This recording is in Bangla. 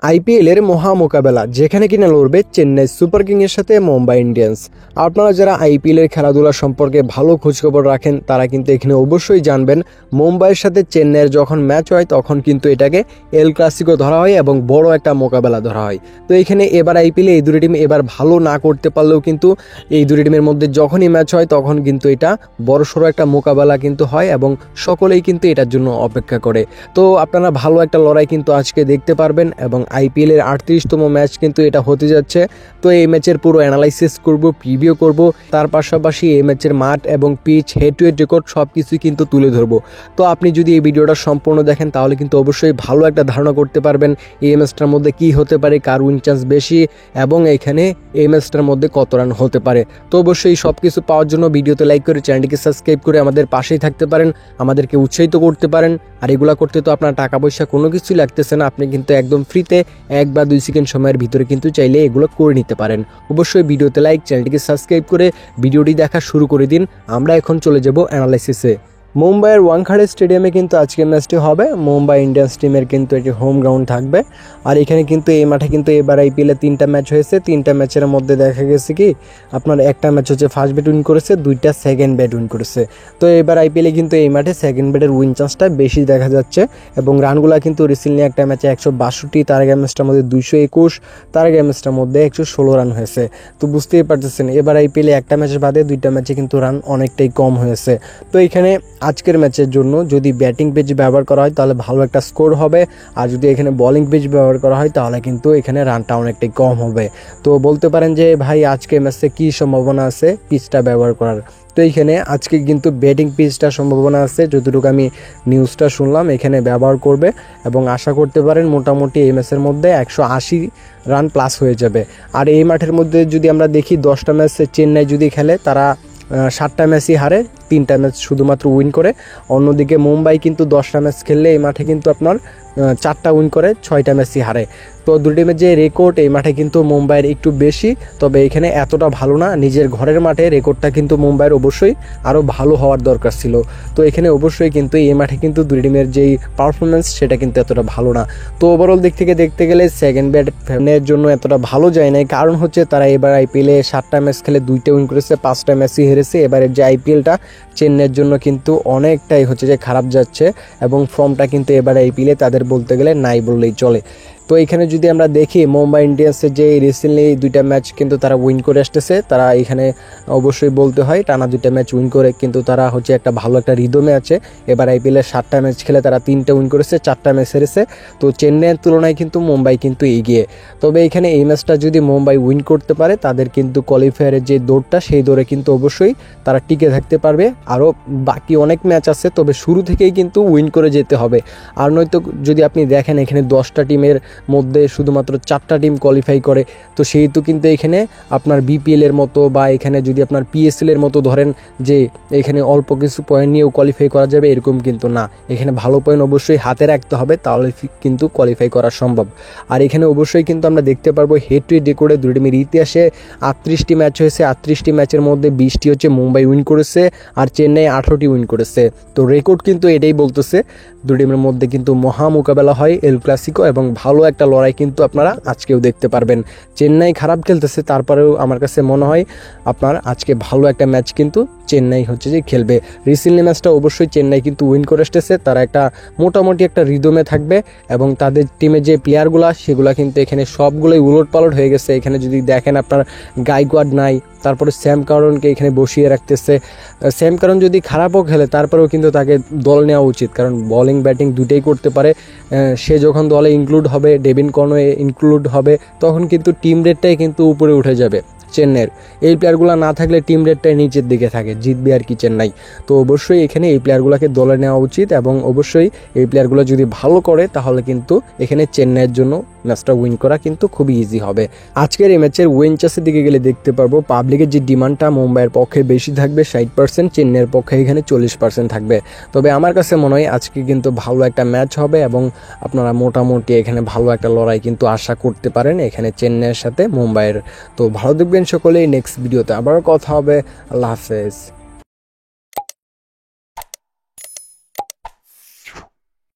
আইপিএল এর মহা মোকাবেলা যেখানে কিনা লড়বে চেন্নাই সুপার কিংয়ের সাথে মুম্বাই ইন্ডিয়ান্স। আপনারা যারা আইপিএল এর খেলাধুলা সম্পর্কে ভালো খোঁজখবর রাখেন তারা কিন্তু এখানে অবশ্যই জানবেন মুম্বাইয়ের সাথে চেন্নাইয়ের যখন ম্যাচ হয় তখন কিন্তু এটাকে এল ক্লাসিকো ধরা হয় এবং বড় একটা মোকাবেলা ধরা হয়। তো এখানে এবার আইপিএলে এই দুটি টিম এবার ভালো না করতে পারলেও কিন্তু এই দুটি টিমের মধ্যে যখনই ম্যাচ হয় তখন কিন্তু এটা বড়সড় একটা মোকাবেলা কিন্তু হয় এবং সকলেই কিন্তু এটার জন্য অপেক্ষা করে। তো আপনারা ভালো একটা লড়াই কিন্তু আজকে দেখতে পারবেন এবং আইপিএল এর 38তম ম্যাচ কিন্তু এটা হতে যাচ্ছে। তো এই ম্যাচের পুরো অ্যানালাইসিস করব, প্রিভিউ করব, তার পাশাপাশি এই ম্যাচের মাঠ এবং pitch, head to head record সব কিছুই কিন্তু তুলে ধরবো। তো আপনি যদি এই ভিডিওটা সম্পূর্ণ দেখেন তাহলে কিন্তু অবশ্যই ভালো একটা ধারণা করতে পারবেন এই ম্যাচটার মধ্যে কি হতে পারে, কার উইন চান্স বেশি এবং এখানে এই ম্যাচটার মধ্যে কত রান হতে পারে। তো অবশ্যই সব কিছু পাওয়ার জন্য ভিডিওতে লাইক করে চ্যানেলটিকে সাবস্ক্রাইব করে আমাদের পাশেই থাকতে পারেন, আমাদেরকে উৎসাহিত করতে পারেন। আর এগুলা করতে তো আপনার টাকা পয়সা কোনো কিছুই লাগতেছে না, আপনি কিন্তু একদম ফ্রিতে 1 বা 2 সেকেন্ড সময়ের ভিতরে কিন্তু চাইলে এগুলো করে নিতে পারেন। অবশ্যই ভিডিওতে লাইক, চ্যানেলটিকে সাবস্ক্রাইব করে ভিডিওটি দেখা শুরু করে দিন। আমরা এখন চলে যাব অ্যানালাইসিসে। মুম্বাইয়ের ওয়াংখাড়ে স্টেডিয়ামে কিন্তু আজকের ম্যাচটি হবে। মুম্বাই ইন্ডিয়ান্স টিমের কিন্তু এটি হোম গ্রাউন্ড থাকবে। আর এখানে কিন্তু এই মাঠে কিন্তু এবার আইপিএলে 3টা ম্যাচ হয়েছে। 3টা ম্যাচের মধ্যে দেখা গেছে কি আপনার একটা ম্যাচ হচ্ছে ফার্স্ট ব্যাট উইন করেছে, 2টা সেকেন্ড ব্যাট উইন করেছে। তো এবার আইপিএলে কিন্তু এই মাঠে সেকেন্ড ব্যাটের উইন চান্সটা বেশি দেখা যাচ্ছে এবং রানগুলা কিন্তু রিসেন্টলি একটা ম্যাচে 162, তার আগে ম্যাচটার মধ্যে 221, তার আগে ম্যাচটার মধ্যে 116 রান হয়েছে। তো বুঝতেই পারতেছেন এবার আইপিএলে একটা ম্যাচের বাদে 2টা ম্যাচে কিন্তু রান অনেকটাই কম হয়েছে। তো এখানে আজকের ম্যাচের জন্য যদি ব্যাটিং পিচ ব্যবহার করা হয় তাহলে ভালো একটা স্কোর হবে, আর যদি এখানে বোলিং পিচ ব্যবহার করা হয় তাহলে কিন্তু এখানে রানটা অনেকটাই কম হবে। তো বলতে পারেন যে ভাই আজকে ম্যাচে কী সম্ভাবনা আছে পিচটা ব্যবহার করার। তো এইখানে আজকে কিন্তু ব্যাটিং পিচটা সম্ভাবনা আছে, যতটুকু আমি নিউজটা শুনলাম এখানে ব্যবহার করবে এবং আশা করতে পারেন মোটামুটি এই ম্যাচের মধ্যে 180 রান প্লাস হয়ে যাবে। আর এই মাঠের মধ্যে যদি আমরা দেখি 10টা ম্যাচ চেন্নাই যদি খেলে তারা 7টা ম্যাচই হারে, 3টা ম্যাচ শুধুমাত্র উইন করে। অন্যদিকে মুম্বাই কিন্তু 10টা ম্যাচ খেললে এই মাঠে কিন্তু আপনার 4টা উইন করে, 6টা ম্যাচই হারে। তো দুই টিমের যে রেকর্ড এই মাঠে কিন্তু মুম্বাইয়ের একটু বেশি, তবে এখানে এতটা ভালো না। নিজের ঘরের মাঠে রেকর্ডটা কিন্তু মুম্বাইয়ের অবশ্যই আরও ভালো হওয়ার দরকার ছিল। তো এখানে অবশ্যই কিন্তু এই মাঠে কিন্তু দুই টিমের যেই পারফরমেন্স সেটা কিন্তু এতটা ভালো না। তো ওভারঅল দিক থেকে দেখতে গেলে সেকেন্ড ব্যাটের জন্য এতটা ভালো যায় নাই, কারণ হচ্ছে তারা এবার আইপিএলে 7টা ম্যাচ খেলে 2টা উইন করেছে, 5টা ম্যাচই হেরেছে। এবারের যে আইপিএলটা চেন্নাইয়ের জন্য কিন্তু অনেকটাই হচ্ছে যে খারাপ যাচ্ছে এবং ফর্মটা কিন্তু এবার আইপিএলে তাদের বলতে গেলে নাই বললেই চলে। তো এখানে যদি আমরা দেখি মুম্বাই ইন্ডিয়ান্সের যে রিসেন্টলি 2টা ম্যাচ কিন্তু তারা উইন করে আসতেছে, তারা এখানে অবশ্যই বলতে হয় টানা 2টা ম্যাচ উইন করে কিন্তু তারা হচ্ছে একটা ভালো একটা রিদমে আছে। এবার আইপিএলের 7টা ম্যাচ খেলে তারা 3টা উইন করেছে, 4টা ম্যাচ হেরেছে। তো চেন্নাইয়ের তুলনায় কিন্তু মুম্বাই কিন্তু এগিয়ে। তবে এখানে এই ম্যাচটা যদি মুম্বাই উইন করতে পারে তাদের কিন্তু কোয়ালিফায়ারের যে দৌড়টা সেই দৌড়ে কিন্তু অবশ্যই তারা টিকে থাকতে পারবে। আরও বাকি অনেক ম্যাচ আছে, তবে শুরু থেকেই কিন্তু উইন করে যেতে হবে। আর নয়তো যদি আপনি দেখেন এখানে 10টা টিমের মধ্যে শুধুমাত্র 4টা টিম কোয়ালিফাই করে, তো সেহেতু কিন্তু এখানে আপনার বিপিএলের মতো বা এখানে যদি আপনার পিএসএলের মতো ধরেন যে এখানে অল্প কিছু পয়েন্ট নিয়েও কোয়ালিফাই করা যাবে এরকম কিন্তু না। এখানে ভালো পয়েন্ট অবশ্যই হাতে রাখতে হবে, তাহলে কিন্তু কোয়ালিফাই করা সম্ভব। আর এখানে অবশ্যই কিন্তু আমরা দেখতে পারবো হেড টু হেড রেকর্ডে দুই টিমের ইতিহাসে 38টি ম্যাচ হয়েছে, 38টি ম্যাচের মধ্যে 20টি হচ্ছে মুম্বাই উইন করেছে আর চেন্নাই 18টি উইন করেছে। তো রেকর্ড কিন্তু এটাই বলতেছে দুই টিমের মধ্যে কিন্তু মহা মোকাবেলা হয় এল ক্লাসিকো এবং ভালো একটা লড়াই কিন্তু আপনারা আজকেও দেখতে পারবেন। চেন্নাই খারাপ খেলতেছে, তারপরেও আমার কাছে মনে হয় আপনার আজকে ভালো একটা ম্যাচ কিন্তু চেন্নাই হচ্ছে যে খেলবে। রিসেন্টলি ম্যাচটা অবশ্যই চেন্নাই কিন্তু উইন করে আসতেছে, তারা একটা মোটামুটি একটা রিদমে থাকবে এবং তাদের টিমে যে প্লেয়ারগুলো সেগুলো কিন্তু এখানে সবগুলোই উলটপালট হয়ে গেছে। এখানে যদি দেখেন আপনার গাইকোয়াড নাই, তারপরে স্যাম কারনকে এখানে বসিয়ে রাখতেছে। স্যাম কারন যদি খারাপও খেলে তারপরেও কিন্তু তাকে দল নেওয়া উচিত, কারণ বোলিং ব্যাটিং দুটেই করতে পারে। সে যখন দলে ইনক্লুড হবে, ডেভিন কনওয়ে ইনক্লুড হবে, তখন কিন্তু টিম রেটটাই কিন্তু উপরে উঠে যাবে চেন্নাইয়ের। এই প্লেয়ারগুলো না থাকলে টিম রেটটাই নিচের দিকে থাকে, জিতবে আর কি চেন্নাই। তো অবশ্যই এখানে এই প্লেয়ারগুলোকে দলে নেওয়া উচিত এবং অবশ্যই এই প্লেয়ারগুলো যদি ভালো করে তাহলে কিন্তু এখানে চেন্নাইয়ের জন্য ম্যাচটা উইন করা কিন্তু খুবই ইজি হবে। আজকের এই ম্যাচের উইন চাষের দিকে গেলে দেখতে পারবো পাবলিকের যে ডিমান্ডটা মুম্বাইয়ের পক্ষে বেশি থাকবে 60%, চেন্নাইয়ের পক্ষে এখানে 40% থাকবে। তবে আমার কাছে মনে হয় আজকে কিন্তু ভালো একটা ম্যাচ হবে এবং আপনারা মোটামুটি এখানে ভালো একটা লড়াই কিন্তু আশা করতে পারেন এখানে চেন্নাইয়ের সাথে মুম্বাইয়ের। তো ভালো দেখবেন সকলেই, নেক্সট ভিডিওতে আবারও কথা হবে। আল্লাহ হাফেজ।